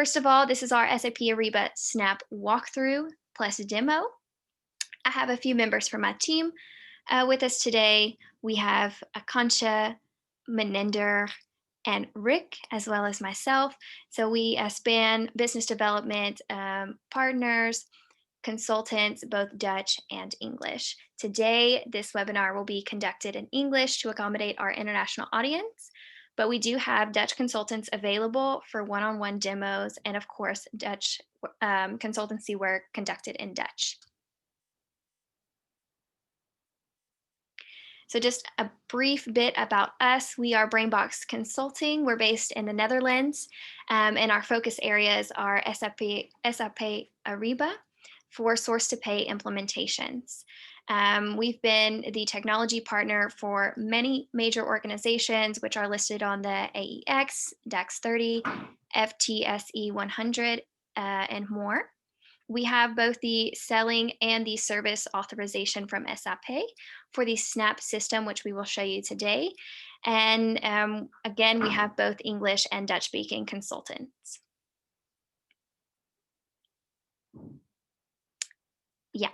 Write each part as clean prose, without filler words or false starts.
First of all, this is our SAP Ariba SNAP walkthrough plus demo. I have a few members from my team with us today. We have Akansha, Meninder, and Rick, as well as myself. So we span business development partners, consultants, both Dutch and English. Today, this webinar will be conducted in English to accommodate our international audience, but we do have Dutch consultants available for one-on-one demos and, of course, Dutch consultancy work conducted in Dutch. So just a brief bit about us. We are Brainbox Consulting. We're based in the Netherlands, and our focus areas are SAP Ariba for source-to-pay implementations. We've been the technology partner for many major organizations, which are listed on the AEX, DAX 30, FTSE 100, and more. We have both the selling and the service authorization from SAP for the SNAP system, which we will show you today. And again, we have both English and Dutch-speaking consultants. Yeah.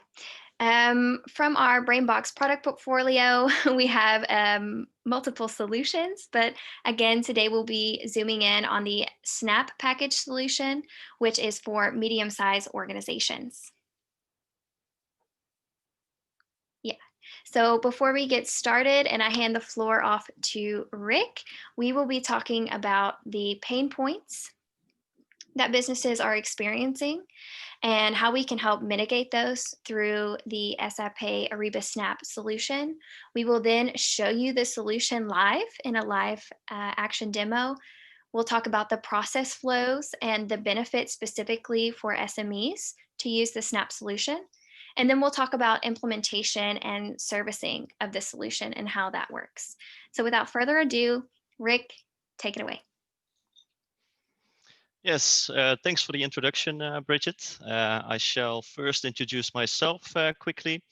From our Brainbox product portfolio, we have multiple solutions, but again, today we'll be zooming in on the SNAP package solution, which is for medium-sized organizations. Yeah, so before we get started and I hand the floor off to Rick, we will be talking about the pain points that businesses are experiencing and how we can help mitigate those through the SAP Ariba SNAP solution. We will then show you the solution live in a live action demo. We'll talk about the process flows and the benefits specifically for SMEs to use the SNAP solution. And then we'll talk about implementation and servicing of the solution and how that works. So without further ado, Rick, take it away. Yes, thanks for the introduction, Bridget. I shall first introduce myself quickly.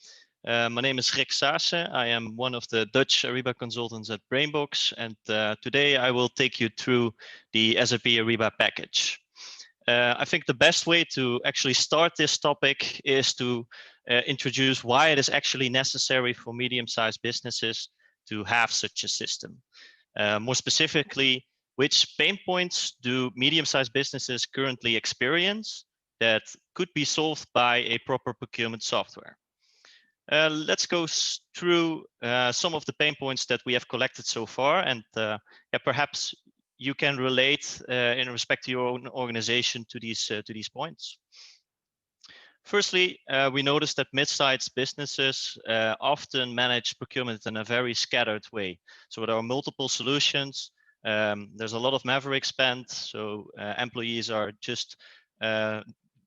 My name is Rick Saase. I am one of the Dutch Ariba consultants at Brainbox, and today I will take you through the SAP Ariba package. I think the best way to actually start this topic is to introduce why it is actually necessary for medium-sized businesses to have such a system. More specifically, which pain points do medium-sized businesses currently experience that could be solved by a proper procurement software? Let's go through some of the pain points that we have collected so far, and yeah, perhaps you can relate in respect to your own organization to these points. Firstly, we noticed that mid-sized businesses often manage procurement in a very scattered way. So there are multiple solutions. There's a lot of maverick spend, so employees are just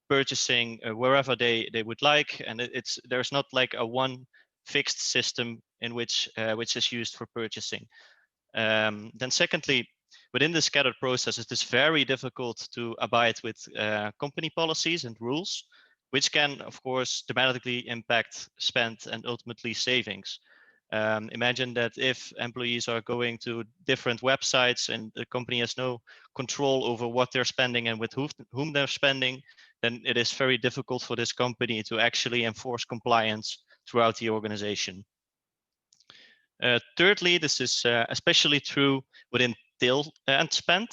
purchasing wherever they would like, and there's not like a one fixed system in which is used for purchasing. Then secondly, within the scattered process, it is very difficult to abide with company policies and rules, which can, of course, dramatically impact spend and ultimately savings. Imagine that if employees are going to different websites and the company has no control over what they're spending and with whom they're spending, then it is very difficult for this company to actually enforce compliance throughout the organization. Thirdly, this is especially true within tail end spend,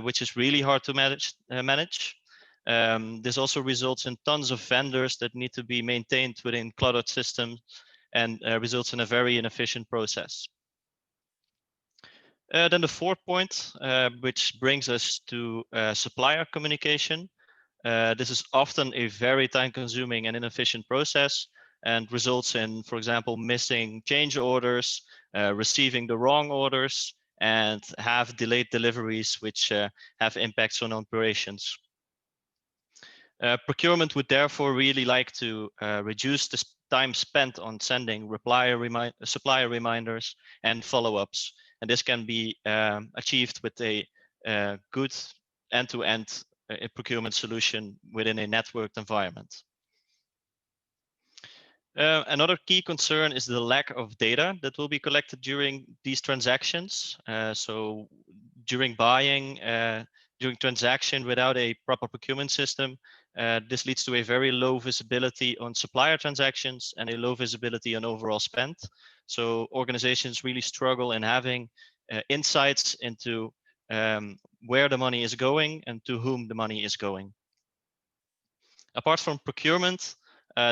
which is really hard to manage. This also results in tons of vendors that need to be maintained within cluttered systems and results in a very inefficient process. Then the fourth point, which brings us to supplier communication. This is often a very time-consuming and inefficient process and results in, for example, missing change orders, receiving the wrong orders, and have delayed deliveries, which have impacts on operations. Procurement would therefore really like to reduce the time spent on sending supplier reminders and follow-ups. And this can be achieved with a good end-to-end procurement solution within a networked environment. Another key concern is the lack of data that will be collected during these transactions. So during buying, during transaction without a proper procurement system, this leads to a very low visibility on supplier transactions and a low visibility on overall spend. So organizations really struggle in having insights into where the money is going and to whom the money is going. Apart from procurement,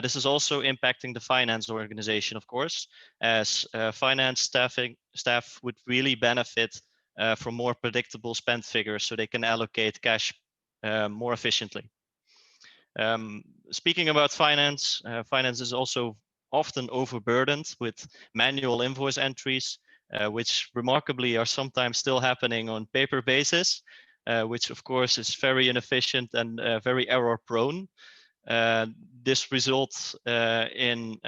this is also impacting the finance organization, of course, as finance staff would really benefit from more predictable spend figures so they can allocate cash more efficiently. Speaking about finance, finance is also often overburdened with manual invoice entries, which remarkably are sometimes still happening on paper basis, which of course is very inefficient and very error prone. This results in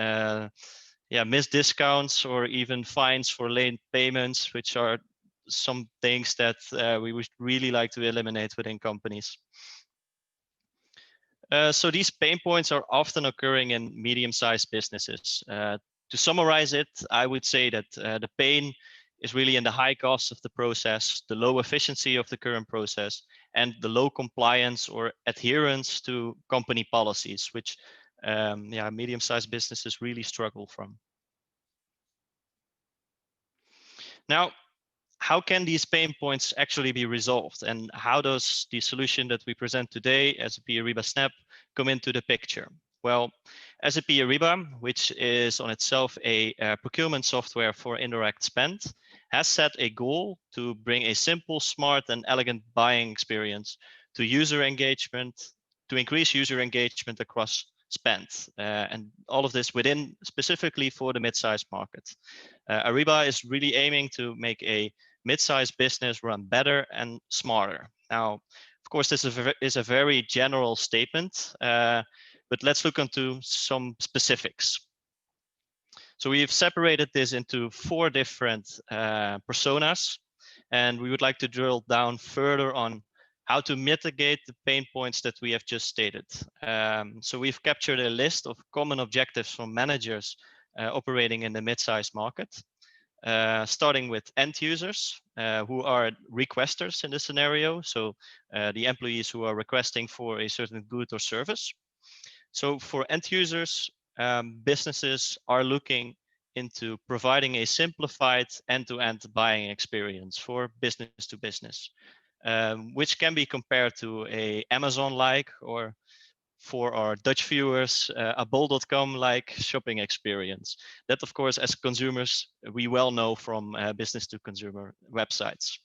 missed discounts or even fines for late payments, which are some things that we would really like to eliminate within companies. So these pain points are often occurring in medium-sized businesses. To summarize it, I would say that the pain is really in the high cost of the process, the low efficiency of the current process, and the low compliance or adherence to company policies, which medium-sized businesses really struggle from. Now, how can these pain points actually be resolved, and how does the solution that we present today, SAP Ariba SNAP, come into the picture? Well, SAP Ariba, which is on itself a procurement software for indirect spend, has set a goal to bring a simple, smart, and elegant buying experience to user engagement, to increase user engagement across spend, and all of this within specifically for the mid-sized market. Ariba is really aiming to make a mid-sized business run better and smarter. Now, of course, this is a very general statement, but let's look into some specifics. So we've separated this into 4 different personas, and we would like to drill down further on how to mitigate the pain points that we have just stated. So we've captured a list of common objectives from managers operating in the mid-sized market. Starting with end users who are requesters in this scenario. So the employees who are requesting for a certain good or service. So for end users, businesses are looking into providing a simplified end-to-end buying experience for business to business, which can be compared to a Amazon-like, or for our Dutch viewers, a bol.com-like shopping experience. That, of course, as consumers, we well know from business-to-consumer websites.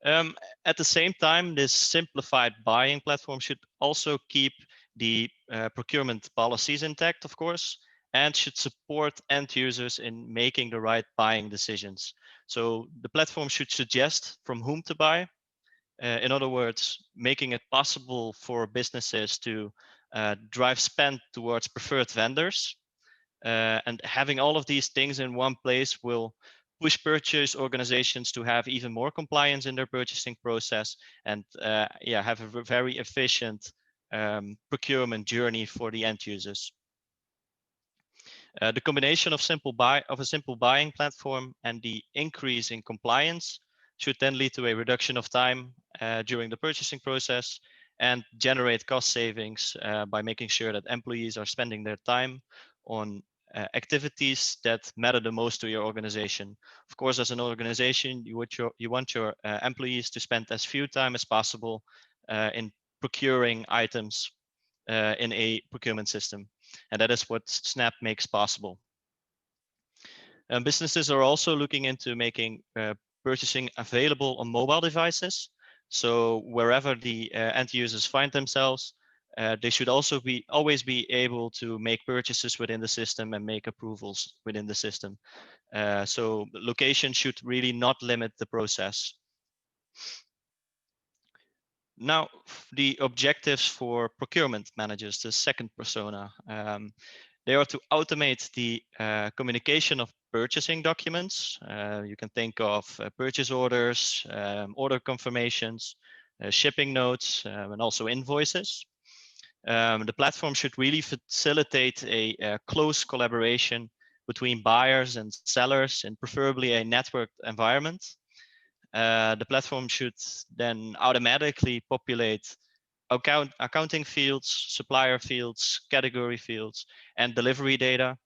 At the same time, this simplified buying platform should also keep the procurement policies intact, of course, and should support end users in making the right buying decisions. So the platform should suggest from whom to buy. In other words, making it possible for businesses to drive spend towards preferred vendors. And having all of these things in one place will push purchase organizations to have even more compliance in their purchasing process, and have a very efficient procurement journey for the end users. The combination of a simple buying platform and the increase in compliance should then lead to a reduction of time during the purchasing process and generate cost savings by making sure that employees are spending their time on activities that matter the most to your organization. Of course, as an organization, you want your employees to spend as few time as possible in procuring items in a procurement system. And that is what SNAP makes possible. Businesses are also looking into making purchasing available on mobile devices. So wherever the end users find themselves, they should also always be able to make purchases within the system and make approvals within the system. So location should really not limit the process. Now, the objectives for procurement managers, the second persona. They are to automate the communication of purchasing documents. You can think of purchase orders, order confirmations, shipping notes, and also invoices. The platform should really facilitate a close collaboration between buyers and sellers in preferably a networked environment. The platform should then automatically populate accounting fields, supplier fields, category fields, and delivery data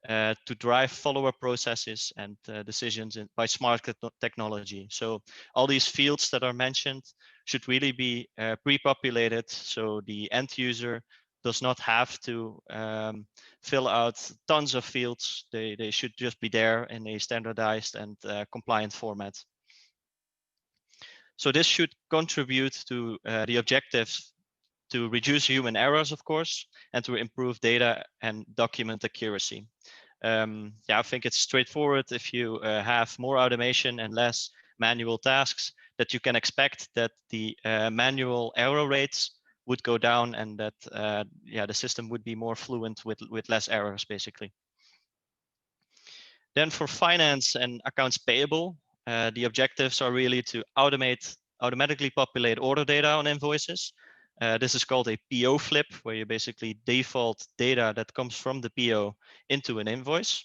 to drive follower processes and decisions by smart technology. So all these fields that are mentioned should really be pre-populated, so the end user does not have to fill out tons of fields. They should just be there in a standardized and compliant format. So this should contribute to the objectives to reduce human errors, of course, and to improve data and document accuracy. Yeah, I think it's straightforward. If you have more automation and less manual tasks, that you can expect that the manual error rates would go down, and that yeah, the system would be more fluent with less errors, basically. Then for finance and accounts payable, the objectives are really to automatically populate order data on invoices. This is called a PO flip, where you basically default data that comes from the PO into an invoice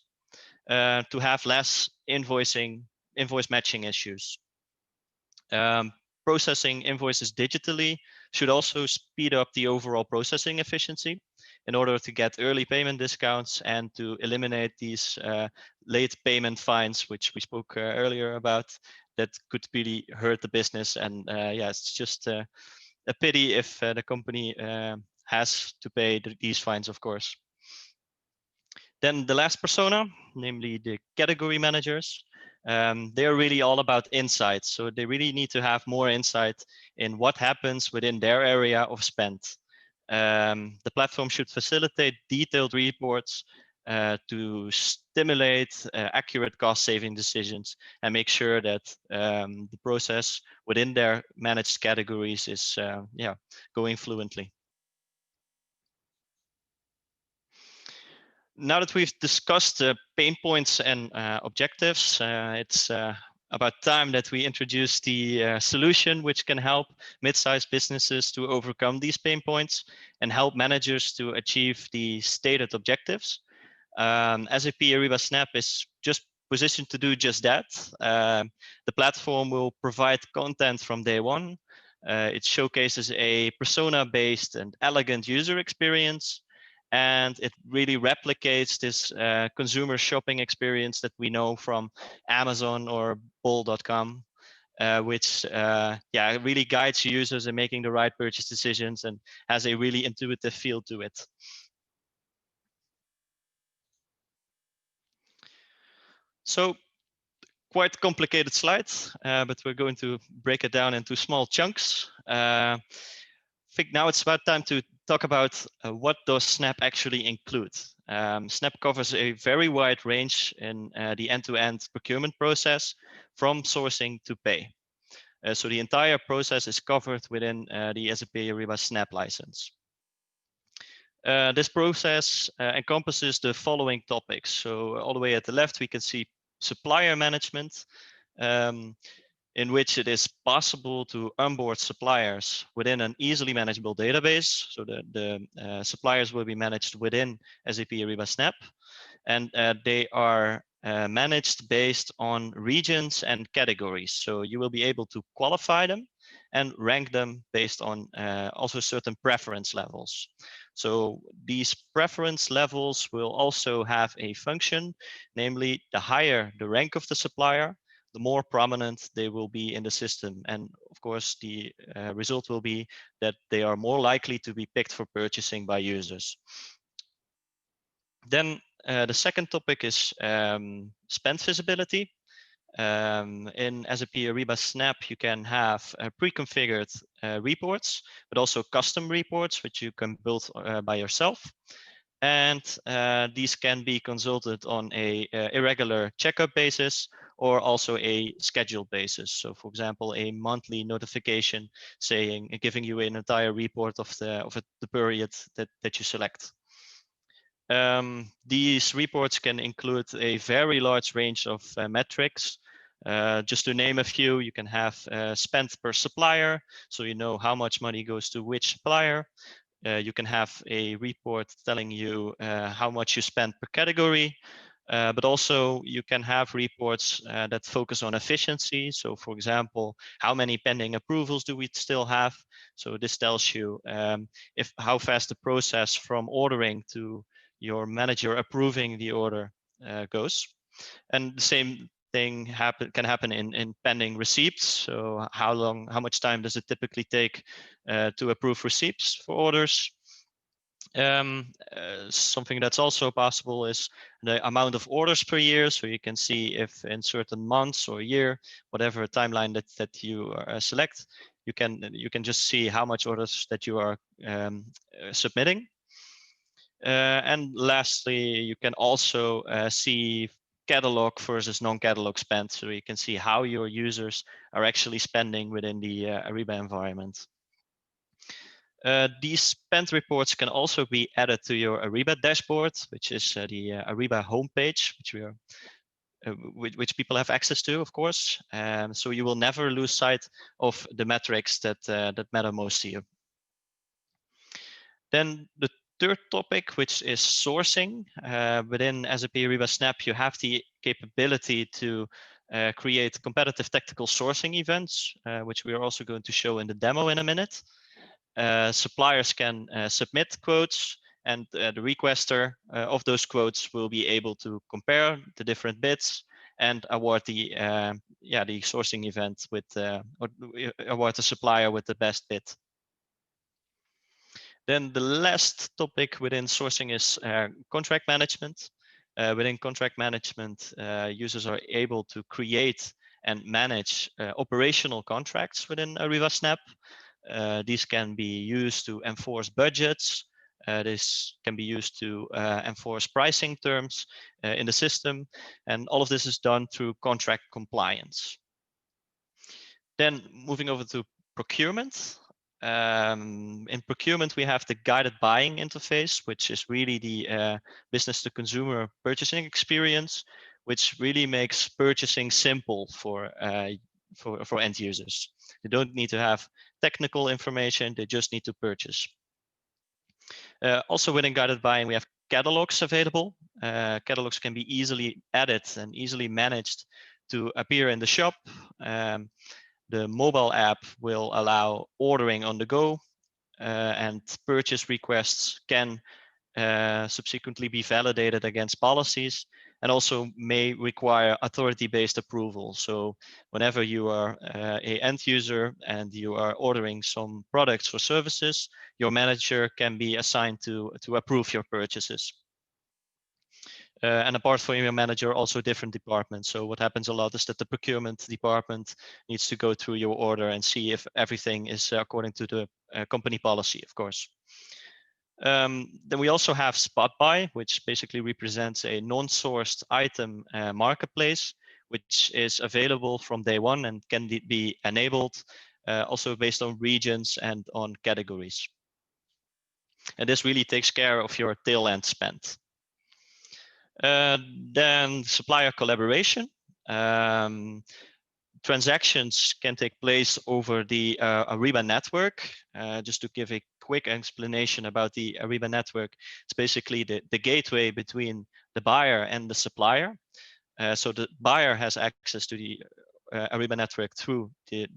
to have less invoice matching issues. Processing invoices digitally should also speed up the overall processing efficiency in order to get early payment discounts and to eliminate these late payment fines, which we spoke earlier about, that could really hurt the business. And yeah, it's just a pity if the company has to pay these fines, of course. Then the last persona, namely the category managers, they're really all about insights. So they really need to have more insight in what happens within their area of spend. The platform should facilitate detailed reports to stimulate accurate cost-saving decisions and make sure that the process within their managed categories is yeah, going fluently. Now that we've discussed the pain points and objectives, it's about time that we introduce the solution which can help mid-sized businesses to overcome these pain points and help managers to achieve the stated objectives. SAP Ariba SNAP is just positioned to do just that. The platform will provide content from day one. It showcases a persona-based and elegant user experience, and it really replicates this consumer shopping experience that we know from Amazon or bol.com, which yeah, really guides users in making the right purchase decisions and has a really intuitive feel to it. So quite complicated slides, but we're going to break it down into small chunks. I think now it's about time to talk about what does SNAP actually include. SNAP covers a very wide range in the end-to-end procurement process, from sourcing to pay. So the entire process is covered within the SAP Ariba SNAP license. This process encompasses the following topics. So all the way at the left, we can see supplier management, in which it is possible to onboard suppliers within an easily manageable database. So the suppliers will be managed within SAP Ariba SNAP, and they are managed based on regions and categories. So you will be able to qualify them and rank them based on also certain preference levels. So these preference levels will also have a function, namely the higher the rank of the supplier, the more prominent they will be in the system. And of course, the result will be that they are more likely to be picked for purchasing by users. Then the second topic is spend visibility. In SAP Ariba SNAP, you can have pre-configured reports, but also custom reports, which you can build by yourself. And these can be consulted on a irregular checkup basis or also a scheduled basis. So for example, a monthly notification saying, giving you an entire report of the period that you select. These reports can include a very large range of metrics. Just to name a few, you can have spend per supplier, so you know how much money goes to which supplier. You can have a report telling you how much you spend per category. But also you can have reports that focus on efficiency. So for example, how many pending approvals do we still have? So this tells you how fast the process from ordering to your manager approving the order goes. And the same thing can happen in pending receipts. So how much time does it typically take to approve receipts for orders? Something that's also possible is the amount of orders per year. So you can see if in certain months or year, whatever timeline that you select, you can just see how much orders that you are submitting. And lastly, you can also see catalog versus non-catalog spend. So you can see how your users are actually spending within the Ariba environment. These spend reports can also be added to your Ariba dashboard, which is the Ariba homepage, which people have access to, of course. So you will never lose sight of the metrics that matter most to you. Then the third topic, which is sourcing. Within SAP Ariba SNAP, you have the capability to create competitive tactical sourcing events, which we are also going to show in the demo in a minute. Suppliers can submit quotes, and the requester of those quotes will be able to compare the different bids and award the sourcing event with or award the supplier with the best bid. Then the last topic within sourcing is contract management. Within contract management, users are able to create and manage operational contracts within Ariba SNAP. These can be used to enforce budgets. This can be used to enforce pricing terms in the system. And all of this is done through contract compliance. Then moving over to procurement. In procurement, we have the guided buying interface, which is really the business to consumer purchasing experience, which really makes purchasing simple for end users. They don't need to have technical information, they just need to purchase. Also within guided buying, we have catalogs available. Catalogs can be easily added and easily managed to appear in the shop. The mobile app will allow ordering on the go, and purchase requests can subsequently be validated against policies, and also may require authority-based approval. So whenever you are a end user and you are ordering some products or services, your manager can be assigned to approve your purchases. And apart from your manager, also different departments. So what happens a lot is that the procurement department needs to go through your order and see if everything is according to the company policy, of course. Then we also have spot buy, which basically represents a non-sourced item marketplace, which is available from day one and can be enabled also based on regions and on categories. And this really takes care of your tail end spend. Then supplier collaboration. Transactions can take place over the Ariba network. Just to give a quick explanation about the Ariba network, it's basically the gateway between the buyer and the supplier. So the buyer has access to the Ariba network through the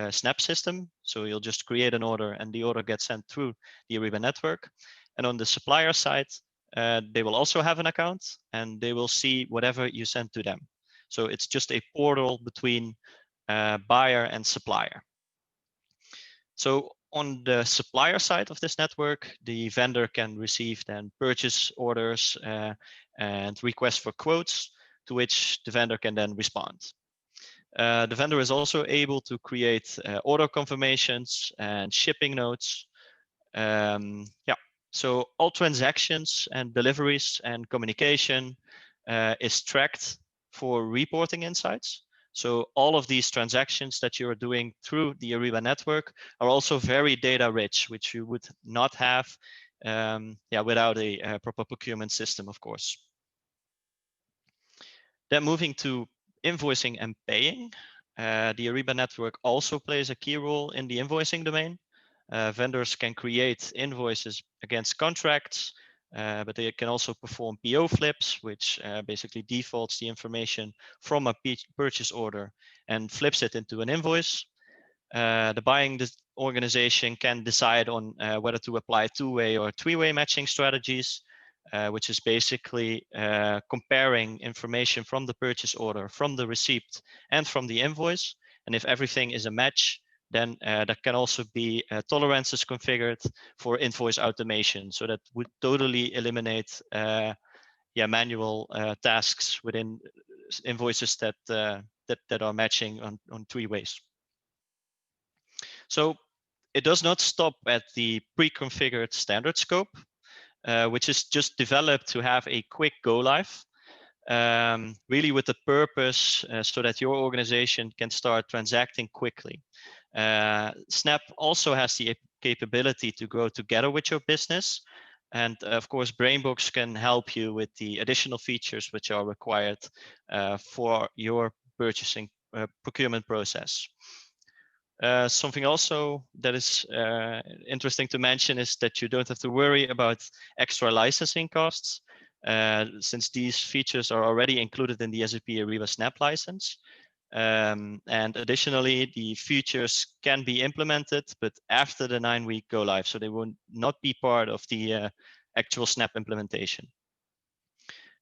SNAP system. So you'll just create an order and the order gets sent through the Ariba network. And on the supplier side, they will also have an account and they will see whatever you send to them. So it's just a portal between buyer and supplier. So on the supplier side of this network, the vendor can receive then purchase orders and requests for quotes, to which the vendor can then respond. The vendor is also able to create order confirmations and shipping notes. So all transactions and deliveries and communication is tracked for reporting insights. So all of these transactions that you are doing through the Ariba network are also very data rich, which you would not have without a proper procurement system, of course. Then moving to invoicing and paying. The Ariba network also plays a key role in the invoicing domain. Vendors can create invoices against contracts, but they can also perform PO flips, which basically defaults the information from a purchase order and flips it into an invoice. The buying organization can decide on whether to apply two-way or three-way matching strategies, which is basically comparing information from the purchase order, from the receipt, and from the invoice. And if everything is a match, then there can also be tolerances configured for invoice automation. So that would totally eliminate manual tasks within invoices that are matching on three ways. So it does not stop at the pre-configured standard scope, which is just developed to have a quick go live, really with the purpose so that your organization can start transacting quickly. SNAP also has the capability to grow together with your business. And of course, Brainbox can help you with the additional features which are required for your purchasing procurement process. Something also that is interesting to mention is that you don't have to worry about extra licensing costs, since these features are already included in the SAP Ariba SNAP license. And additionally, the features can be implemented, but after the 9-week go live, so they will not be part of the actual SNAP implementation.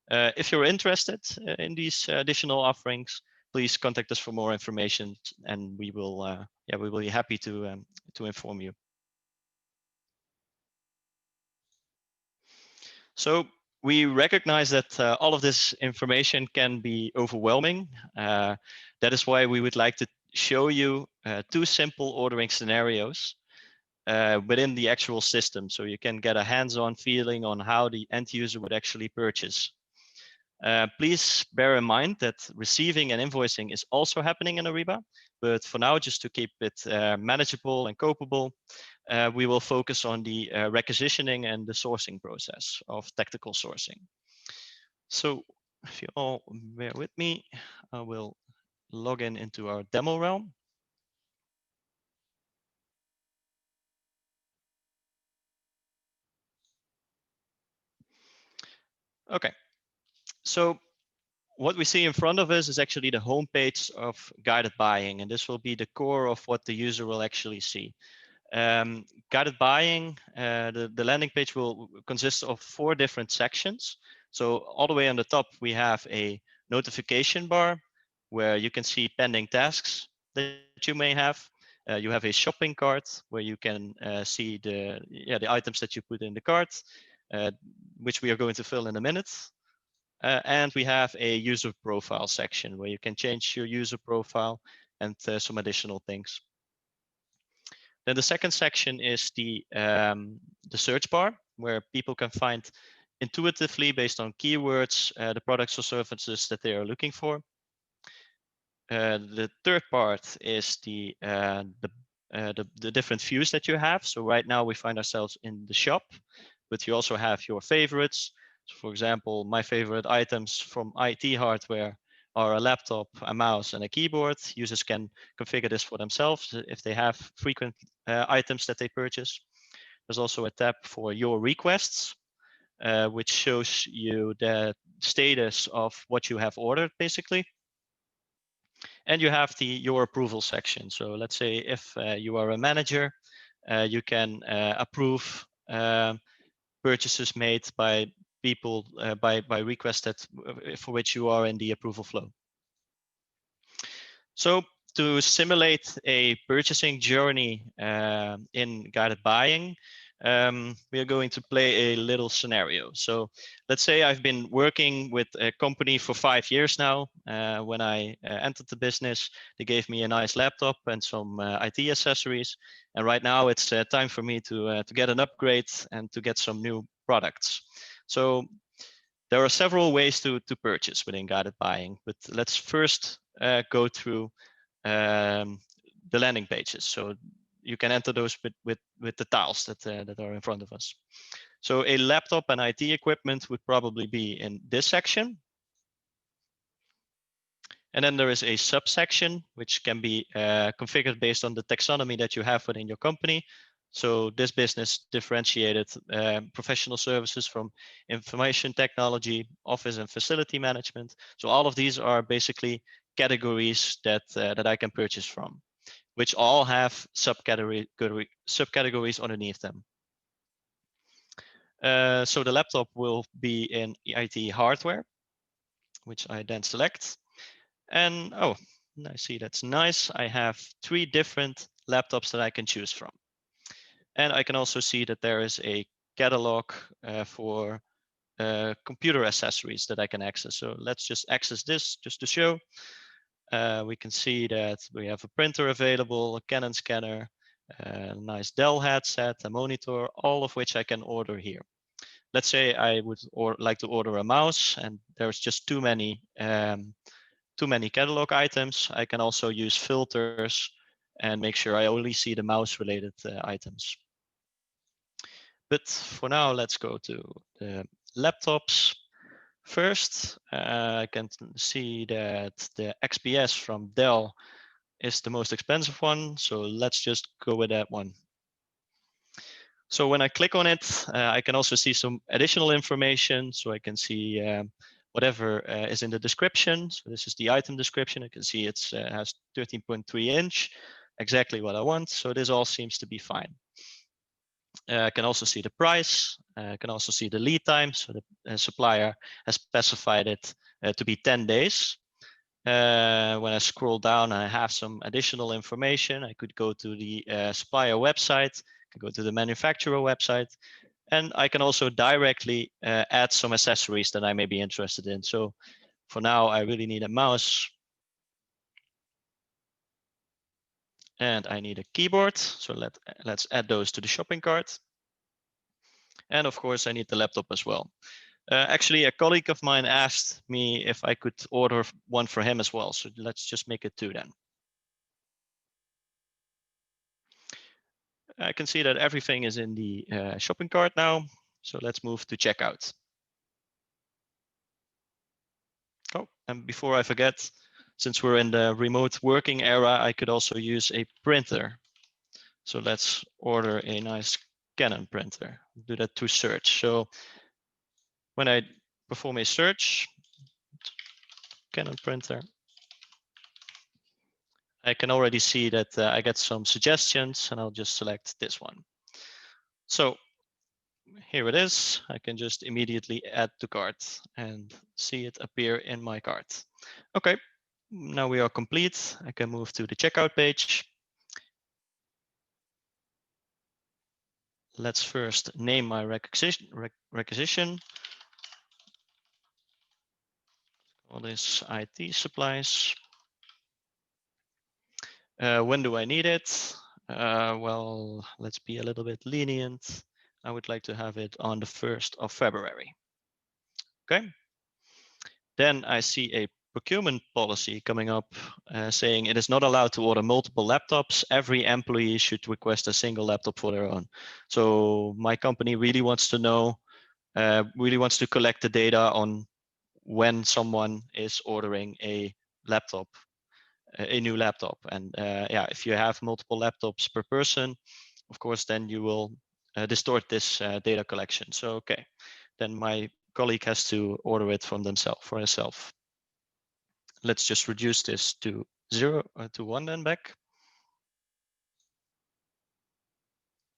If you're interested in these additional offerings, please contact us for more information, and we will be happy to inform you. So we recognize that all of this information can be overwhelming. That is why we would like to show you 2 simple ordering scenarios within the actual system, so you can get a hands-on feeling on how the end user would actually purchase. Please bear in mind that receiving and invoicing is also happening in Ariba, but for now, just to keep it manageable and copable, we will focus on the requisitioning and the sourcing process of tactical sourcing. So if you all bear with me, I will log in into our demo realm. Okay, so what we see in front of us is actually the homepage of guided buying, and this will be the core of what the user will actually see. Guided buying, the landing page will consist of 4 different sections. So all the way on the top, we have a notification bar where you can see pending tasks that you may have. You have a shopping cart where you can see the items that you put in the cart, which we are going to fill in a minute. And we have a user profile section where you can change your user profile and some additional things. Then the second section is the search bar, where people can find intuitively, based on keywords, the products or services that they are looking for. The third part is the different views that you have. So right now we find ourselves in the shop, but you also have your favorites. So for example, my favorite items from IT hardware are a laptop, a mouse, and a keyboard. Users can configure this for themselves if they have frequent items that they purchase. There's also a tab for your requests, which shows you the status of what you have ordered, basically. And you have your approval section. So let's say if you are a manager, you can approve purchases made by people by requests for which you are in the approval flow. So to simulate a purchasing journey in guided buying, we are going to play a little scenario. So let's say I've been working with a company for 5 years now. When I entered the business, they gave me a nice laptop and some IT accessories. And right now it's time for me to get an upgrade and to get some new products. So there are several ways to purchase within guided buying, but let's first go through the landing pages. So you can enter those with the tiles that are in front of us. So a laptop and IT equipment would probably be in this section. And then there is a subsection which can be configured based on the taxonomy that you have within your company. So this business differentiated professional services from information technology, office and facility management. So all of these are basically categories that I can purchase from, which all have subcategories underneath them. So the laptop will be in IT hardware, which I then select. And oh, I see that's nice. I have 3 different laptops that I can choose from. And I can also see that there is a catalog for computer accessories that I can access. So let's just access this just to show. We can see that we have a printer available, a Canon scanner, a nice Dell headset, a monitor, all of which I can order here. Let's say I would like to order a mouse and there's just too many catalog items. I can also use filters and make sure I only see the mouse related items. But for now, let's go to the laptops. First, I can see that the XPS from Dell is the most expensive one. So let's just go with that one. So when I click on it, I can also see some additional information. So I can see whatever is in the description. So this is the item description. I can see it has 13.3 inch, exactly what I want. So this all seems to be fine. I can also see the price. I can also see the lead time. So the supplier has specified it to be 10 days. When I scroll down, I have some additional information. I could go to the supplier website, I could go to the manufacturer website, and I can also directly add some accessories that I may be interested in. So for now, I really need a mouse. And I need a keyboard. So let's add those to the shopping cart. And of course, I need the laptop as well. Actually, a colleague of mine asked me if I could order one for him as well. So let's just make it 2 then. I can see that everything is in the shopping cart now. So let's move to checkout. Oh, and before I forget, since we're in the remote working era, I could also use a printer. So let's order a nice Canon printer. Do that to search. So when I perform a search, Canon printer, I can already see that I get some suggestions, and I'll just select this one. So here it is. I can just immediately add to cart and see it appear in my cart. Okay, now we are complete. I can move to the checkout page. Let's first name my requisition. All this IT supplies. When do I need it? Well, let's be a little bit lenient. I would like to have it on the 1st of February. Okay. Then I see a procurement policy coming up saying it is not allowed to order multiple laptops. Every employee should request a single laptop for their own. So my company really wants to know, really wants to collect the data on when someone is ordering a laptop, a new laptop. And yeah, if you have multiple laptops per person, of course, then you will distort this data collection. So, okay, then my colleague has to order it from themselves, for herself. Let's just reduce this to 0 to 1 then back.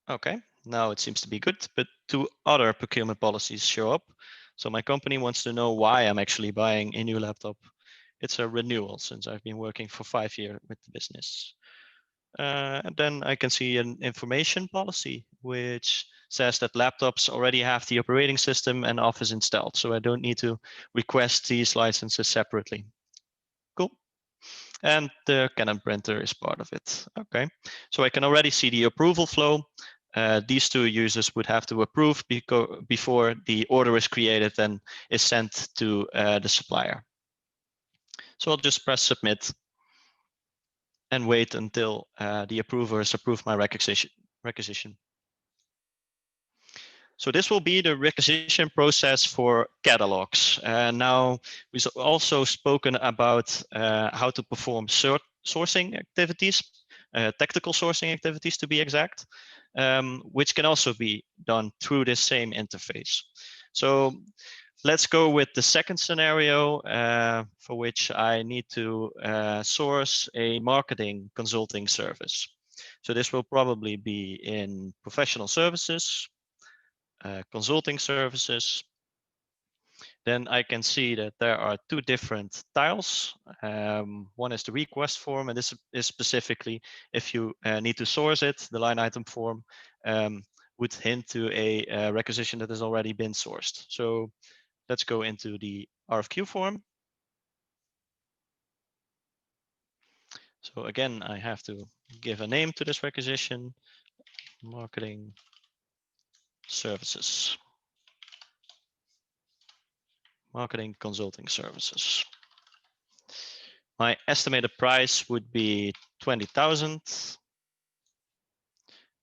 Okay, now it seems to be good, but 2 other procurement policies show up. So my company wants to know why I'm actually buying a new laptop. It's a renewal since I've been working for 5 years with the business. And then I can see an information policy, which says that laptops already have the operating system and Office installed. So I don't need to request these licenses separately. Cool. And the Canon printer is part of it. Okay, so I can already see the approval flow. These 2 users would have to approve before the order is created and is sent to the supplier. So I'll just press submit and wait until the approvers approve my requisition. So this will be the requisition process for catalogs. Now, we've also spoken about how to perform sourcing activities, tactical sourcing activities to be exact. which can also be done through this same interface. So let's go with the second scenario, for which I need to source a marketing consulting service. So this will probably be in professional services, consulting services. Then I can see that there are two different tiles. One is the request form, and this is specifically if you need to source it. The line item form would hint to a requisition that has already been sourced. So let's go into the RFQ form. So again, I have to give a name to this requisition, marketing services, marketing consulting services. My estimated price would be 20,000.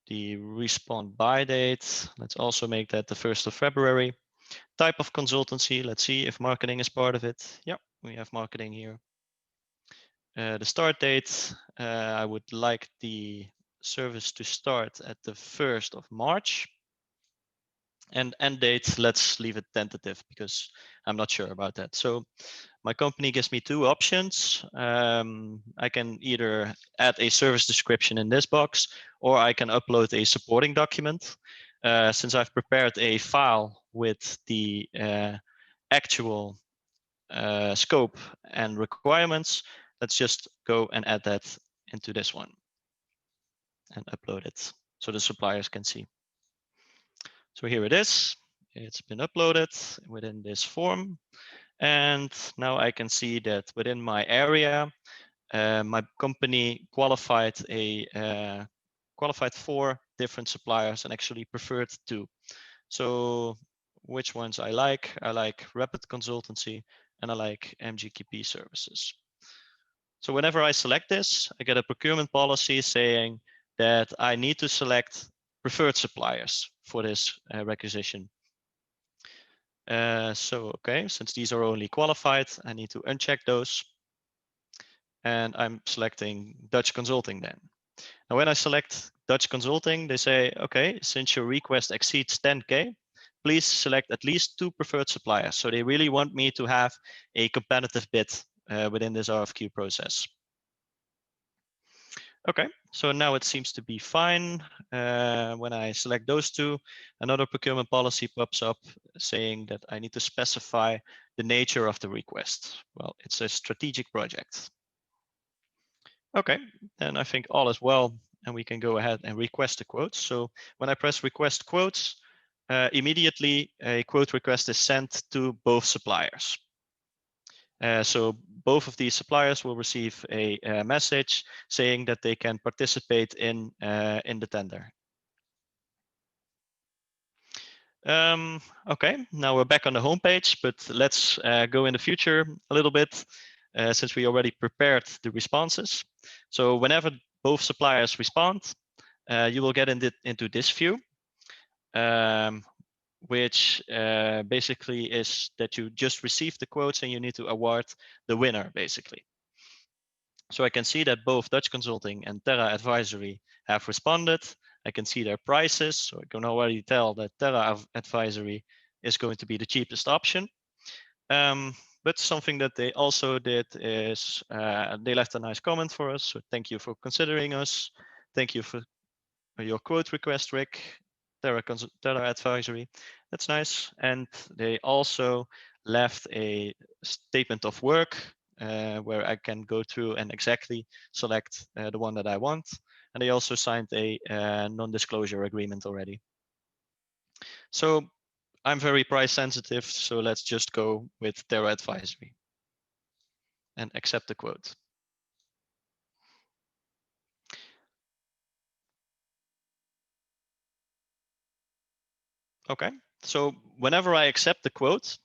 The respond by date, let's also make that the 1st of February. Type of consultancy, let's see if marketing is part of it. Yep, we have marketing here. The start date, I would like the service to start at the 1st of March. And end date, let's leave it tentative because I'm not sure about that. So my company gives me two options. I can either add a service description in this box, or I can upload a supporting document. Since I've prepared a file with the actual scope and requirements, let's just go and add that into this one and upload it so the suppliers can see. So here it is. It's been uploaded within this form. And now I can see that within my area, my company qualified qualified 4 different suppliers and actually preferred 2. So which ones I like? I like Rapid Consultancy and I like MGKP services. So whenever I select this, I get a procurement policy saying that I need to select preferred suppliers for this requisition. Okay, since these are only qualified, I need to uncheck those. And I'm selecting Dutch Consulting then. Now, when I select Dutch Consulting, they say, okay, since your request exceeds 10K, please select at least 2 preferred suppliers. So they really want me to have a competitive bid within this RFQ process. Okay, so now it seems to be fine. When I select those 2, another procurement policy pops up saying that I need to specify the nature of the request. Well, it's a strategic project. Okay, then I think all is well, and we can go ahead and request the quotes. So when I press request quotes, immediately a quote request is sent to both suppliers. So both of these suppliers will receive a message saying that they can participate in the tender. Okay, now we're back on the homepage, but let's go in the future a little bit, since we already prepared the responses. So whenever both suppliers respond, you will get into this view, which basically is that you just received the quotes and you need to award the winner, basically. So I can see that both Dutch Consulting and Terra Advisory have responded. I can see their prices, so I can already tell that Terra Advisory is going to be the cheapest option. But something that they also did is they left a nice comment for us. So thank you for considering us. Thank you for your quote request, Rick. Terra Advisory. That's nice. And they also left a statement of work where I can go through and exactly select the one that I want. And they also signed a non-disclosure agreement already. So I'm very price sensitive, so let's just go with Terra Advisory and accept the quote. Okay, so whenever I accept the quote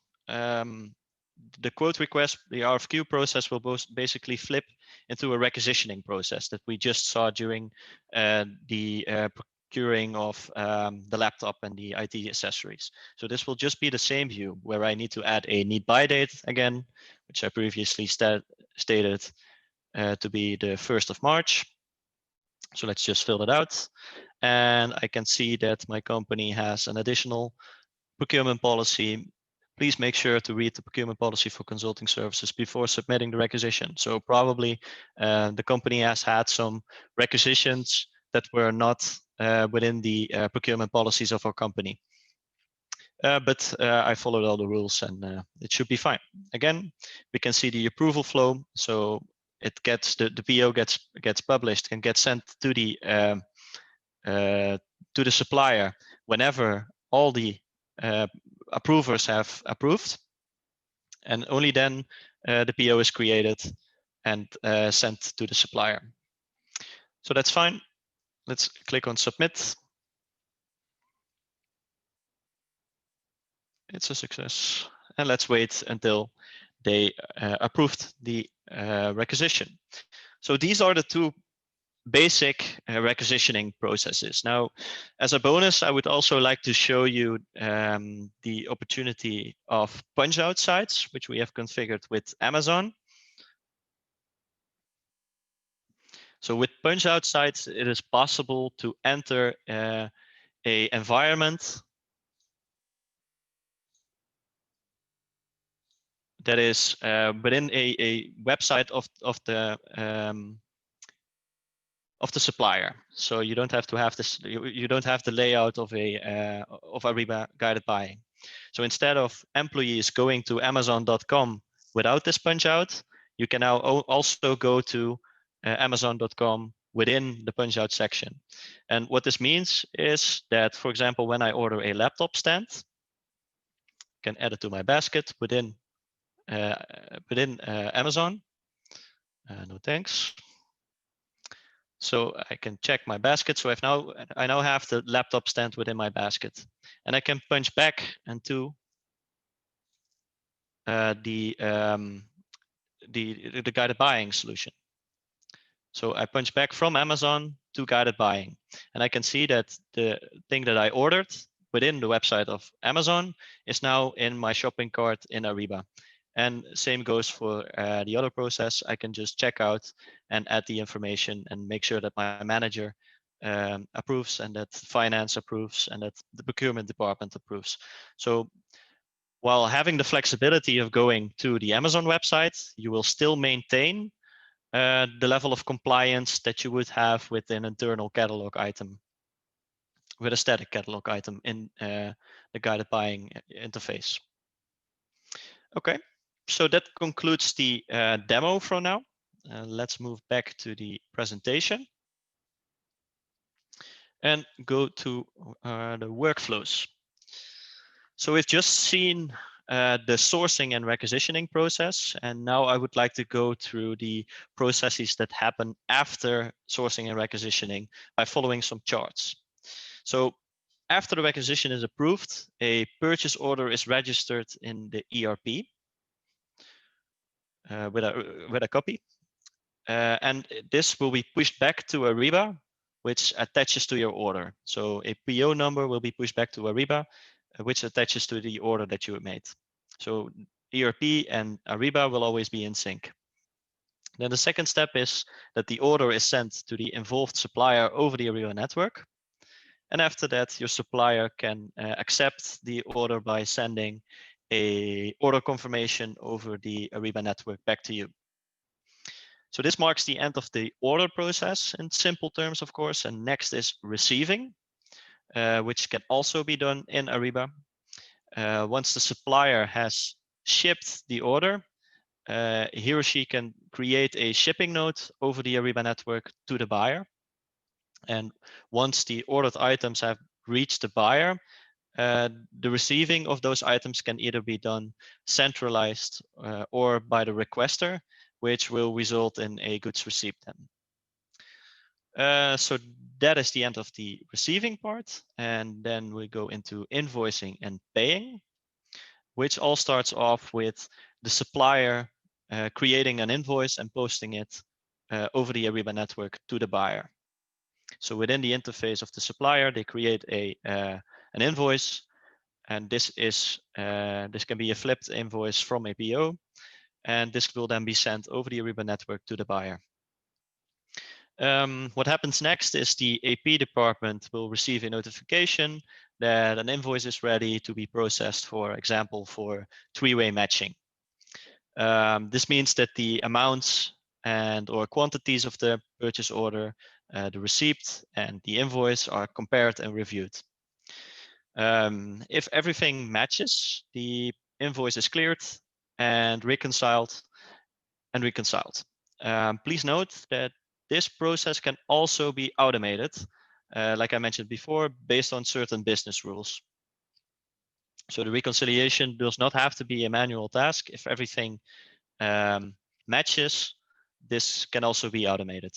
request, the RFQ process will basically flip into a requisitioning process that we just saw during the procuring of the laptop and the IT accessories. So this will just be the same view where I need to add a need buy date again, which I previously stated to be the 1st of March. So let's just fill it out. and I can see that my company has an additional procurement policy. Please make sure to read the procurement policy for consulting services before submitting the requisition. So probably the company has had some requisitions that were not within the procurement policies of our company. But I followed all the rules and it should be fine. Again, we can see the approval flow. So it gets the PO gets published and gets sent to the supplier whenever all the approvers have approved, and only then the PO is created and sent to the supplier. So that's fine. Let's click on submit. It's a success. And let's wait until they approved the requisition. So these are the two basic requisitioning processes. Now, as a bonus, I would also like to show you the opportunity of punch-out sites, which we have configured with Amazon. So with punch-out sites, it is possible to enter a environment that is within a website of the supplier. So you don't have to have this. You don't have the layout of Ariba guided buying. So instead of employees going to Amazon.com without this punch out, you can now also go to Amazon.com within the punch out section. And what this means is that, for example, when I order a laptop stand, I can add it to my basket within Amazon. No thanks. So I can check my basket. So I now have the laptop stand within my basket, and I can punch back into the guided buying solution. So I punch back from Amazon to guided buying, and I can see that the thing that I ordered within the website of Amazon is now in my shopping cart in Ariba. And same goes for the other process. I can just check out and add the information and make sure that my manager approves and that finance approves and that the procurement department approves. So while having the flexibility of going to the Amazon website, you will still maintain the level of compliance that you would have with an internal catalog item, with a static catalog item in the guided buying interface. Okay, so that concludes the demo for now. Let's move back to the presentation and go to the workflows. So we've just seen the sourcing and requisitioning process, and now I would like to go through the processes that happen after sourcing and requisitioning by following some charts. So after the requisition is approved, a purchase order is registered in the ERP with a copy. And this will be pushed back to Ariba, which attaches to your order. So a PO number will be pushed back to Ariba, which attaches to the order that you made. So ERP and Ariba will always be in sync. Then the second step is that the order is sent to the involved supplier over the Ariba network. And after that, your supplier can accept the order by sending a order confirmation over the Ariba network back to you. So this marks the end of the order process in simple terms, of course. And next is receiving, which can also be done in Ariba. Once the supplier has shipped the order, he or she can create a shipping note over the Ariba network to the buyer. And once the ordered items have reached the buyer, the receiving of those items can either be done centralized or by the requester, which will result in a goods receipt then. So that is the end of the receiving part. And then we go into invoicing and paying, which all starts off with the supplier creating an invoice and posting it over the Ariba network to the buyer. So within the interface of the supplier, they create an invoice, and this can be a flipped invoice from a PO, and this will then be sent over the Ariba network to the buyer. What happens next is the AP department will receive a notification that an invoice is ready to be processed, for example, for three-way matching. This means that the amounts and or quantities of the purchase order, the receipt and the invoice are compared and reviewed. If everything matches, the invoice is cleared and reconciled. Please note that this process can also be automated, like I mentioned before, based on certain business rules. So the reconciliation does not have to be a manual task. If everything matches, this can also be automated.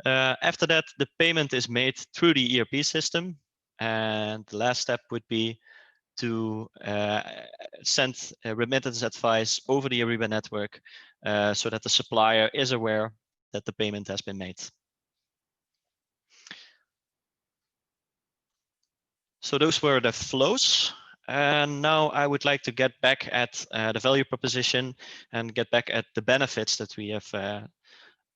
After that, the payment is made through the ERP system. And the last step would be to send remittance advice over the Ariba network so that the supplier is aware that the payment has been made. So those were the flows. And now I would like to get back at the value proposition and get back at the benefits that we have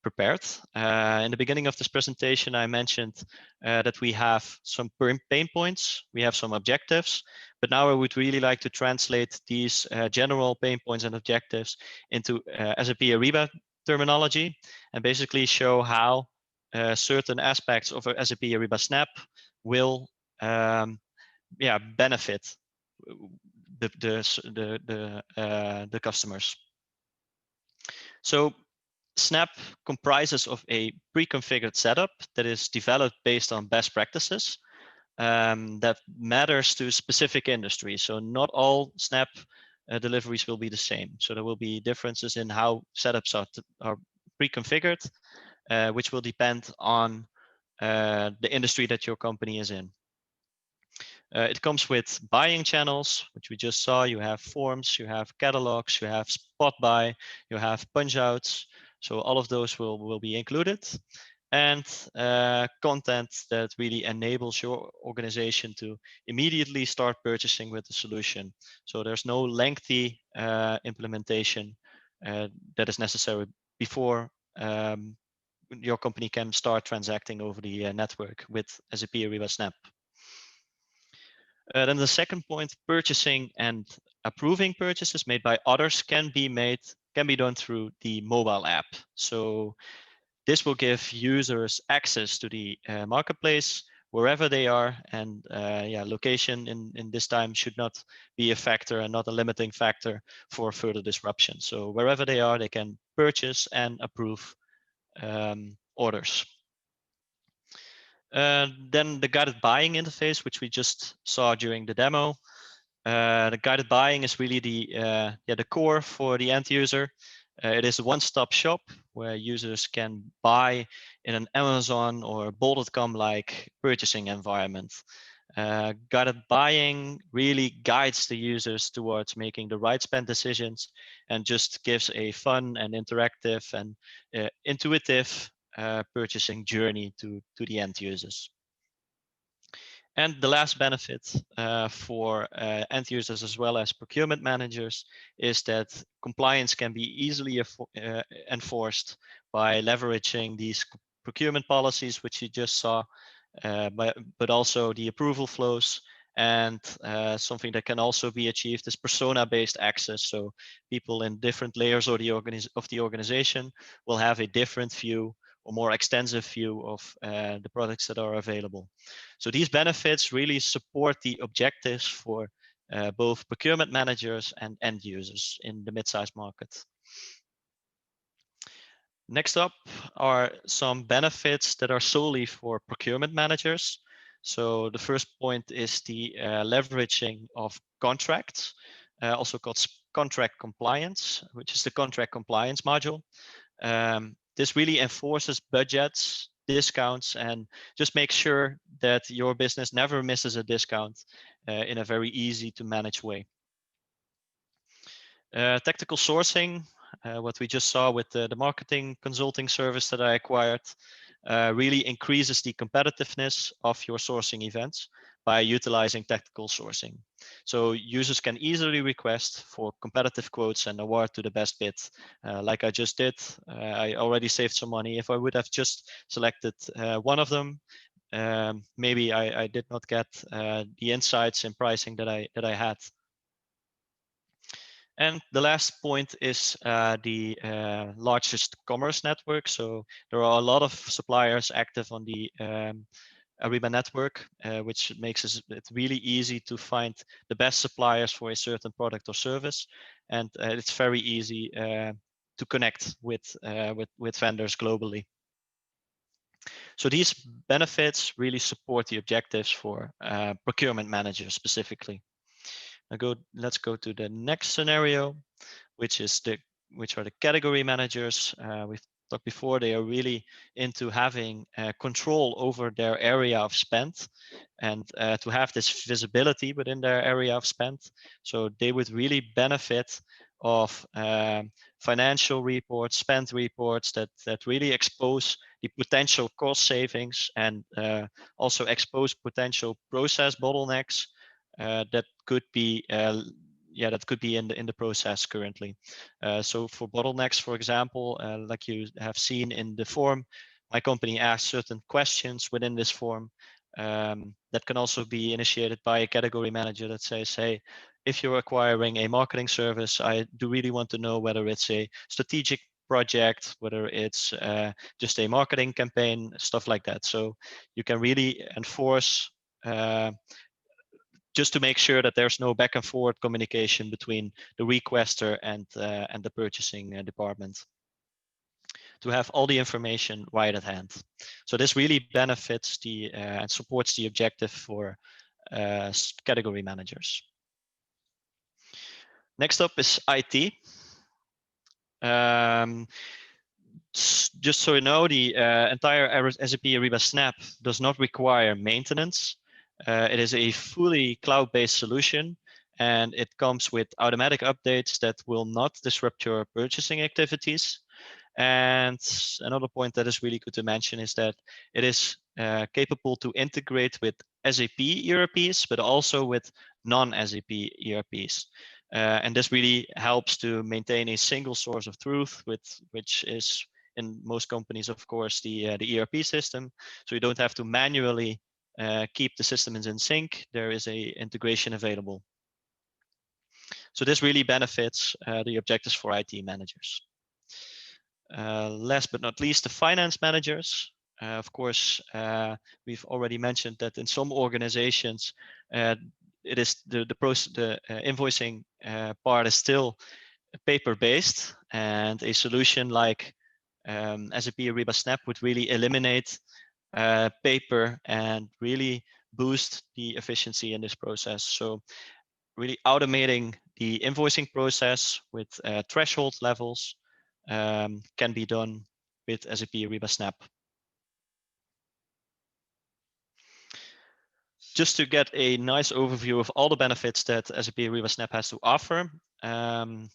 prepared. In the beginning of this presentation, I mentioned that we have some pain points, we have some objectives, but now I would really like to translate these general pain points and objectives into SAP Ariba terminology and basically show how certain aspects of SAP Ariba SNAP will benefit the customers. So SNAP comprises of a pre-configured setup that is developed based on best practices that matters to specific industries. So not all SNAP deliveries will be the same. So there will be differences in how setups are pre-configured, which will depend on the industry that your company is in. It comes with buying channels, which we just saw. You have forms, you have catalogs, you have spot buy, you have punch outs. So all of those will be included, and content that really enables your organization to immediately start purchasing with the solution. So there's no lengthy implementation that is necessary before your company can start transacting over the network with SAP Ariba SNAP. Then the second point, purchasing and approving purchases made by others can be done through the mobile app. So this will give users access to the marketplace wherever they are, and location in this time should not be a factor and not a limiting factor for further disruption. So wherever they are, they can purchase and approve orders. Then the guided buying interface, which we just saw during the demo. The guided buying is really the core for the end user. It is a one-stop shop where users can buy in an Amazon or Bol.com like purchasing environment. Guided buying really guides the users towards making the right spend decisions and just gives a fun and interactive and intuitive purchasing journey to the end users. And the last benefit for end users as well as procurement managers is that compliance can be easily enforced by leveraging these procurement policies, which you just saw, but also the approval flows. And something that can also be achieved is persona-based access. So people in different layers of the organization will have a different view or more extensive view of the products that are available. So these benefits really support the objectives for both procurement managers and end users in the mid-sized market. Next up are some benefits that are solely for procurement managers. So the first point is the leveraging of contracts, also called contract compliance, which is the contract compliance module. This really enforces budgets, discounts, and just makes sure that your business never misses a discount in a very easy to manage way. Tactical sourcing, what we just saw with the marketing consulting service that I acquired. really increases the competitiveness of your sourcing events by utilizing tactical sourcing. So users can easily request for competitive quotes and award to the best bid. Like I just did, I already saved some money. If I would have just selected one of them, maybe I did not get the insights in pricing that I had. And the last point is the largest commerce network. So there are a lot of suppliers active on the Ariba network, which makes it really easy to find the best suppliers for a certain product or service. And it's very easy to connect with vendors globally. So these benefits really support the objectives for procurement managers specifically. Let's go to the next scenario, which are the category managers. We've talked before, they are really into having control over their area of spend and to have this visibility within their area of spend. So they would really benefit of financial reports, spend reports that really expose the potential cost savings and also expose potential process bottlenecks that could be in the process currently. So for bottlenecks, for example, like you have seen in the form, my company asks certain questions within this form that can also be initiated by a category manager that says, hey, if you're acquiring a marketing service, I do really want to know whether it's a strategic project, whether it's just a marketing campaign, stuff like that. So you can really enforce just to make sure that there's no back and forth communication between the requester and the purchasing department, to have all the information right at hand. So this really benefits and supports the objective for category managers. Next up is IT. Just so you know, the entire SAP Ariba SNAP does not require maintenance. It is a fully cloud-based solution, and it comes with automatic updates that will not disrupt your purchasing activities. And another point that is really good to mention is that it is capable to integrate with SAP ERPs, but also with non-SAP ERPs. And this really helps to maintain a single source of truth, which is in most companies, of course, the ERP system. So you don't have to manually keep the systems in sync. There is a integration available. So this really benefits the objectives for IT managers. Last but not least, the finance managers. Of course, we've already mentioned that in some organizations, it is the invoicing part is still paper-based, and a solution like SAP Ariba SNAP would really eliminate paper and really boost the efficiency in this process. So really automating the invoicing process with threshold levels can be done with SAP Ariba SNAP. Just to get a nice overview of all the benefits that SAP Ariba SNAP has to offer,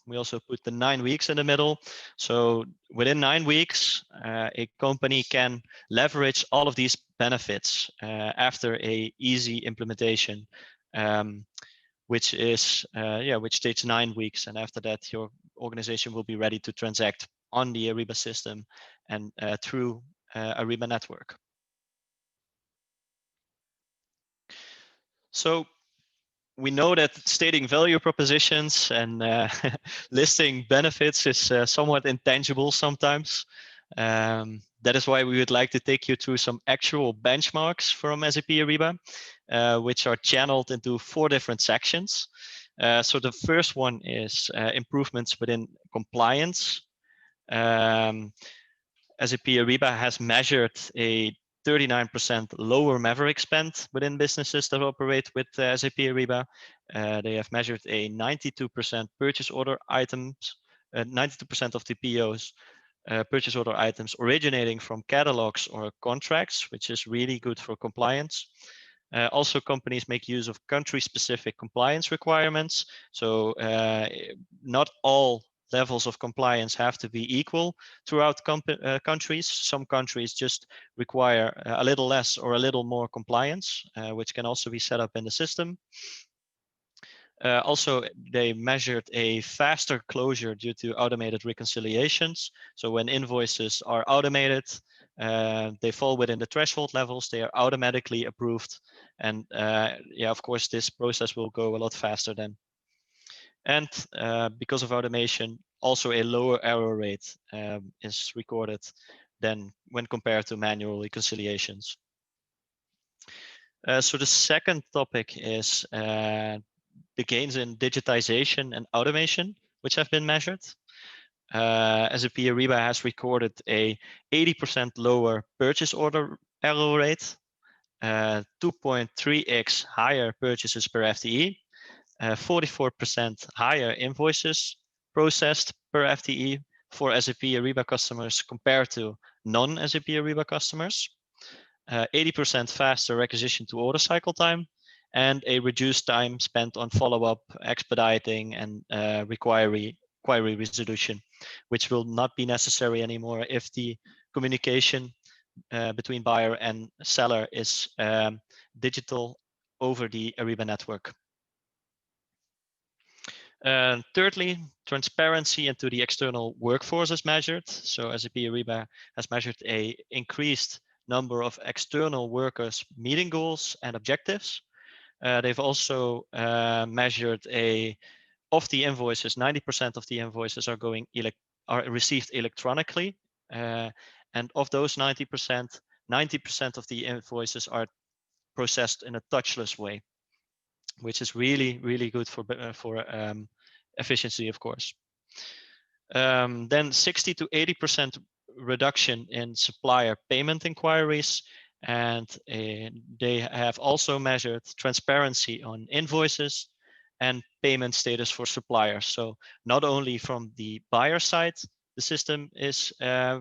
we also put the 9 weeks in the middle. So within 9 weeks, a company can leverage all of these benefits after a easy implementation, which takes 9 weeks. And after that, your organization will be ready to transact on the Ariba system and through Ariba network. So we know that stating value propositions and listing benefits is somewhat intangible sometimes. That is why we would like to take you through some actual benchmarks from SAP Ariba, which are channeled into 4 different sections. So the first one is improvements within compliance. SAP Ariba has measured a 39% lower Maverick spend within businesses that operate with SAP Ariba. They have measured a 92% purchase order items, 92% of the POs, purchase order items originating from catalogs or contracts, which is really good for compliance. Also, companies make use of country-specific compliance requirements. So not all levels of compliance have to be equal throughout countries. Some countries just require a little less or a little more compliance, which can also be set up in the system. Also, they measured a faster closure due to automated reconciliations. So when invoices are automated, they fall within the threshold levels, they are automatically approved. And yeah, of course, this process will go a lot faster then. And because of automation, also a lower error rate is recorded than when compared to manual reconciliations. So the second topic is the gains in digitization and automation, which have been measured. SAP Ariba has recorded a 80% lower purchase order error rate, 2.3x higher purchases per FTE, 44% higher invoices processed per FTE for SAP Ariba customers compared to non-SAP Ariba customers, 80% faster requisition to order cycle time, and a reduced time spent on follow-up, expediting, and query resolution, which will not be necessary anymore if the communication between buyer and seller is digital over the Ariba network. Thirdly, transparency into the external workforce is measured. So SAP Ariba has measured a increased number of external workers meeting goals and objectives. They've also measured of the invoices, 90% of the invoices are received electronically. And of those 90%, 90% of the invoices are processed in a touchless way, which is really, really good for efficiency, of course. Then 60 to 80% reduction in supplier payment inquiries. And they have also measured transparency on invoices and payment status for suppliers. So not only from the buyer side, the system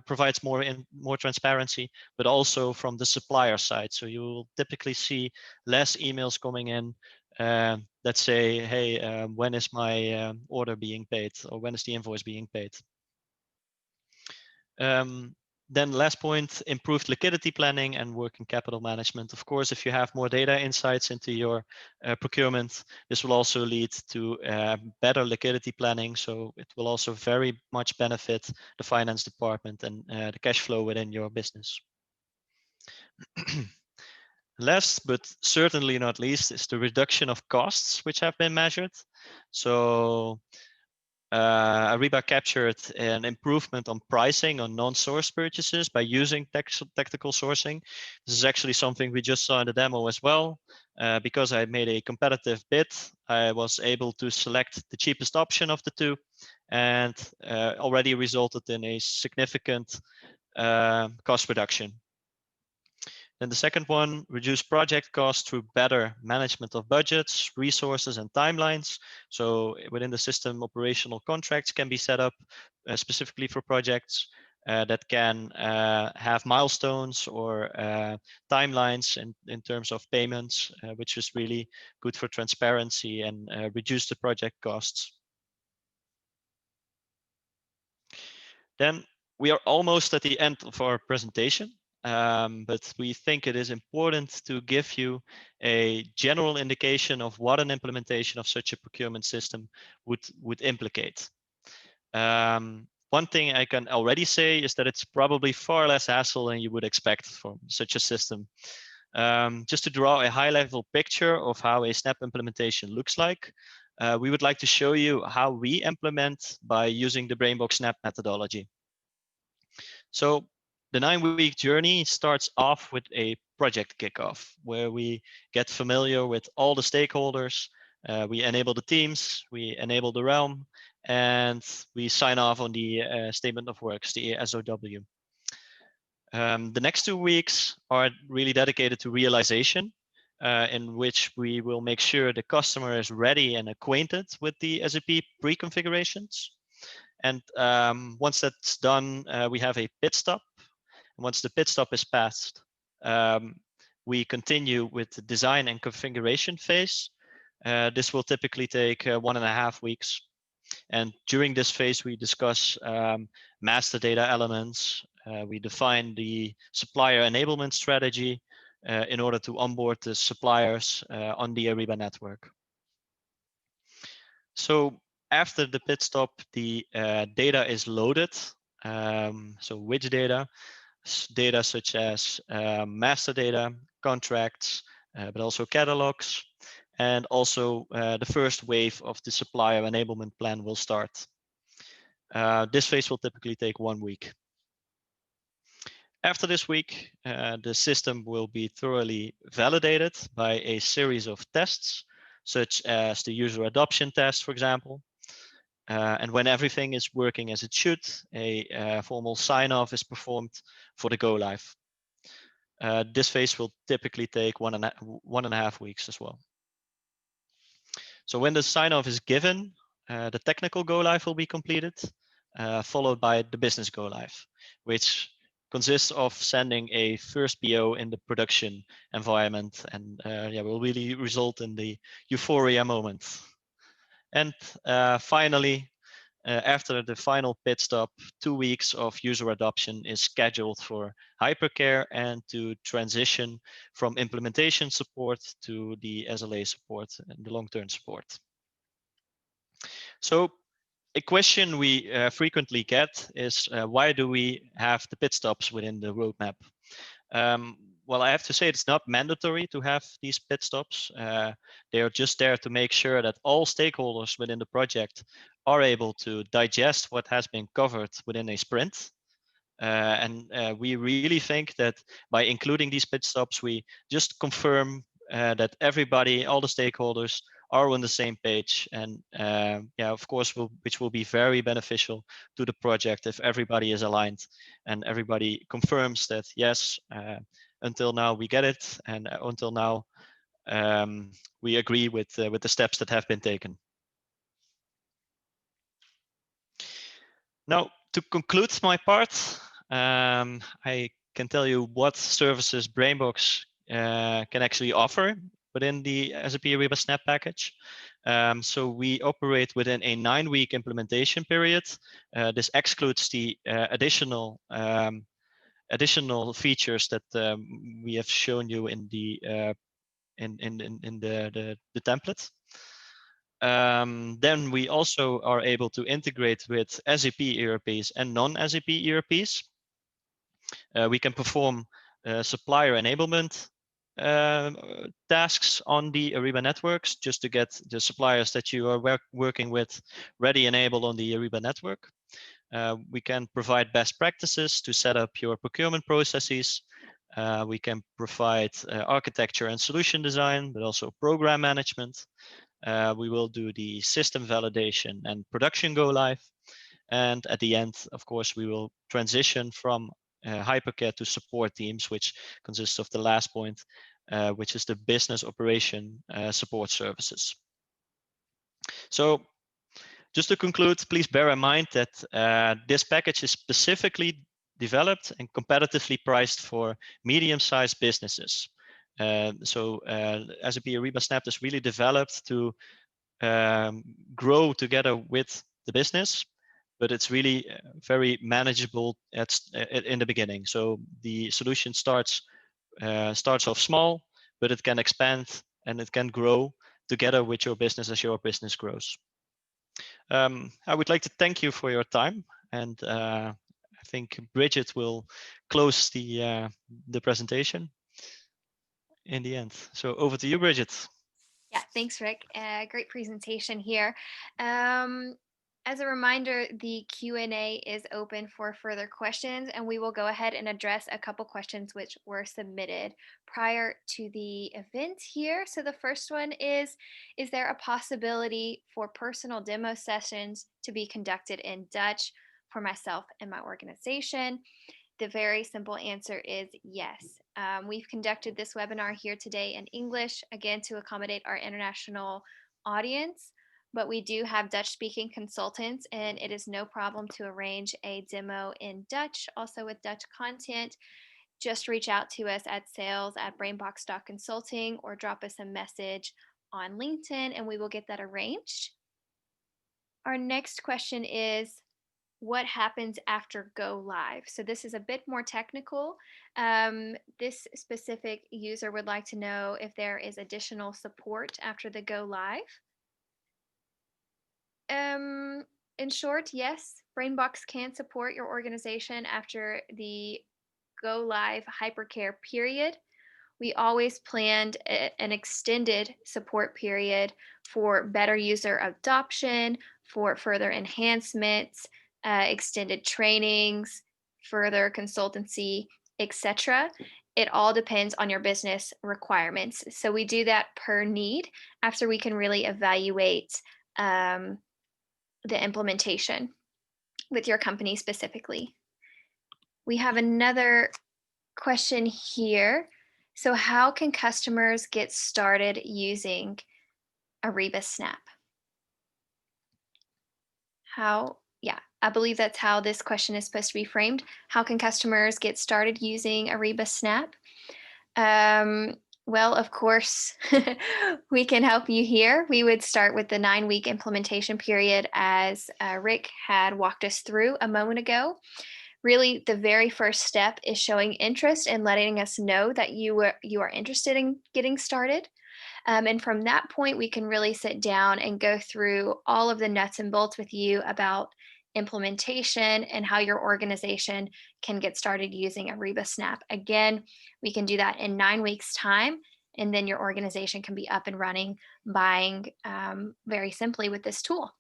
provides more transparency, but also from the supplier side. So you will typically see less emails coming in that say, hey, when is my order being paid, or when is the invoice being paid? Then last point, improved liquidity planning and working capital management. Of course, if you have more data insights into your procurement, this will also lead to better liquidity planning. So it will also very much benefit the finance department and the cash flow within your business. Last, but certainly not least, is the reduction of costs, which have been measured. So Ariba captured an improvement on pricing on non-source purchases by using tactical sourcing. This is actually something we just saw in the demo as well. Because I made a competitive bid, I was able to select the cheapest option of the two, and already resulted in a significant cost reduction. Then the second one, reduce project costs through better management of budgets, resources, and timelines. So within the system, operational contracts can be set up specifically for projects that can have milestones or timelines in terms of payments, which is really good for transparency and reduce the project costs. Then we are almost at the end of our presentation. But we think it is important to give you a general indication of what an implementation of such a procurement system would implicate. One thing I can already say is that it's probably far less hassle than you would expect from such a system. Just to draw a high-level picture of how a SNAP implementation looks like, we would like to show you how we implement by using the Brainbox SNAP methodology. So the 9-week journey starts off with a project kickoff, where we get familiar with all the stakeholders, we enable the teams, we enable the realm, and we sign off on the statement of works, the SOW. The next 2 weeks are really dedicated to realization, in which we will make sure the customer is ready and acquainted with the SAP pre-configurations. And once that's done, we have a pit stop. Once the pit stop is passed, we continue with the design and configuration phase. This will typically take 1.5 weeks. And during this phase, we discuss master data elements. We define the supplier enablement strategy in order to onboard the suppliers on the Ariba network. So after the pit stop, the data is loaded. So which data? Data such as master data, contracts, but also catalogs. And also the first wave of the supplier enablement plan will start. This phase will typically take 1 week. After this week, the system will be thoroughly validated by a series of tests, such as the user adoption test, for example. And when everything is working as it should, a formal sign-off is performed for the go-live. This phase will typically take one and a half weeks as well. So when the sign-off is given, the technical go-live will be completed, followed by the business go-live, which consists of sending a first PO in the production environment, and will really result in the euphoria moment. And finally, after the final pit stop, 2 weeks of user adoption is scheduled for hypercare and to transition from implementation support to the SLA support and the long-term support. So a question we frequently get is why do we have the pit stops within the roadmap? Well, I have to say it's not mandatory to have these pit stops. They are just there to make sure that all stakeholders within the project are able to digest what has been covered within a sprint. We really think that by including these pit stops, we just confirm that everybody, all the stakeholders, are on the same page, and of course, which will be very beneficial to the project if everybody is aligned and everybody confirms that yes, until now we get it, and until now we agree with the steps that have been taken. Now, to conclude my part, I can tell you what services Brainbox can actually offer within the SAP Ariba SNAP package. So we operate within a 9-week implementation period. This excludes the additional features that we have shown you in the the template. Then we also are able to integrate with SAP ERPs and non-SAP ERPs. We can perform supplier enablement tasks on the Ariba networks just to get the suppliers that you are working with ready enabled on the Ariba network. We can provide best practices to set up your procurement processes. We can provide architecture and solution design, but also program management. We will do the system validation and production go live. And at the end, of course, we will transition from hypercare to support teams, which consists of the last point, which is the business operation support services. So just to conclude, please bear in mind that this package is specifically developed and competitively priced for medium-sized businesses. SAP Ariba SNAP is really developed to grow together with the business, but it's really very manageable in the beginning. So the solution starts off small, but it can expand and it can grow together with your business as your business grows. I would like to thank you for your time, and I think Bridget will close the presentation in the end. So over to you, Bridget. Yeah, thanks, Rick. Great presentation here. As a reminder, the Q&A is open for further questions, and we will go ahead and address a couple questions which were submitted prior to the event here. So the first one is there a possibility for personal demo sessions to be conducted in Dutch for myself and my organization? The very simple answer is yes. We've conducted this webinar here today in English, again, to accommodate our international audience, but we do have Dutch-speaking consultants, and it is no problem to arrange a demo in Dutch, also with Dutch content. Just reach out to us at sales@brainbox.consulting or drop us a message on LinkedIn, and we will get that arranged. Our next question is, what happens after go live? So this is a bit more technical. This specific user would like to know if there is additional support after the go live. In short, yes, Brainbox can support your organization after the go live hypercare period. We always planned an extended support period for better user adoption, for further enhancements, extended trainings, further consultancy, etc. It all depends on your business requirements. So we do that per need after we can really evaluate the implementation with your company specifically. We have another question here. So how can customers get started using Ariba SNAP? I believe that's how this question is supposed to be framed. How can customers get started using Ariba SNAP? Well, of course, we can help you here. We would start with the 9-week implementation period as Rick had walked us through a moment ago. Really, the very first step is showing interest and letting us know that you are interested in getting started. And from that point, we can really sit down and go through all of the nuts and bolts with you about implementation and how your organization can get started using Ariba SNAP. Again, we can do that in 9 weeks' time, and then your organization can be up and running, buying very simply with this tool.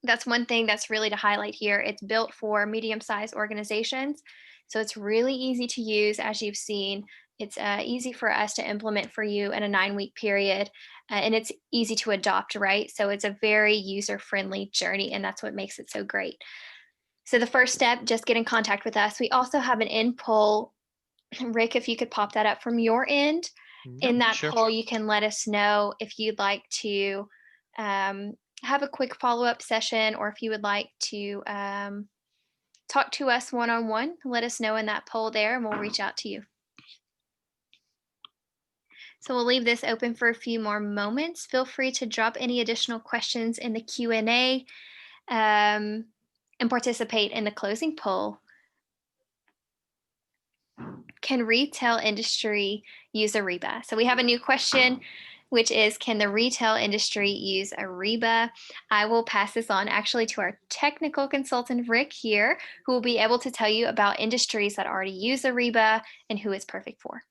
That's one thing that's really to highlight here. It's built for medium-sized organizations, so it's really easy to use, as you've seen. It's easy for us to implement for you in a 9-week period, and it's easy to adopt, right? So it's a very user-friendly journey, and that's what makes it so great. So the first step, just get in contact with us. We also have an end poll. Rick, if you could pop that up from your end. Yeah, In that sure. poll, you can let us know if you'd like to have a quick follow-up session, or if you would like to talk to us one-on-one. Let us know in that poll there, and we'll reach out to you. So we'll leave this open for a few more moments. Feel free to drop any additional questions in the Q&A and participate in the closing poll. Can retail industry use Ariba? So we have a new question, which is, can the retail industry use Ariba? I will pass this on actually to our technical consultant, Rick, here, who will be able to tell you about industries that already use Ariba and who it's perfect for.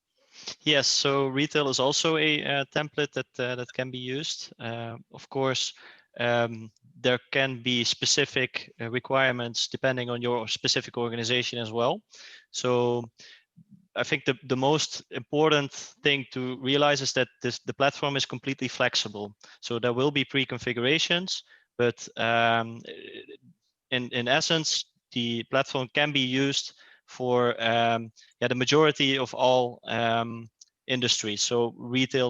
Yes, so retail is also a template that can be used. Of course, there can be specific requirements depending on your specific organization as well. So I think the most important thing to realize is that the platform is completely flexible. So there will be pre-configurations, but in essence, the platform can be used for the majority of all industries. So retail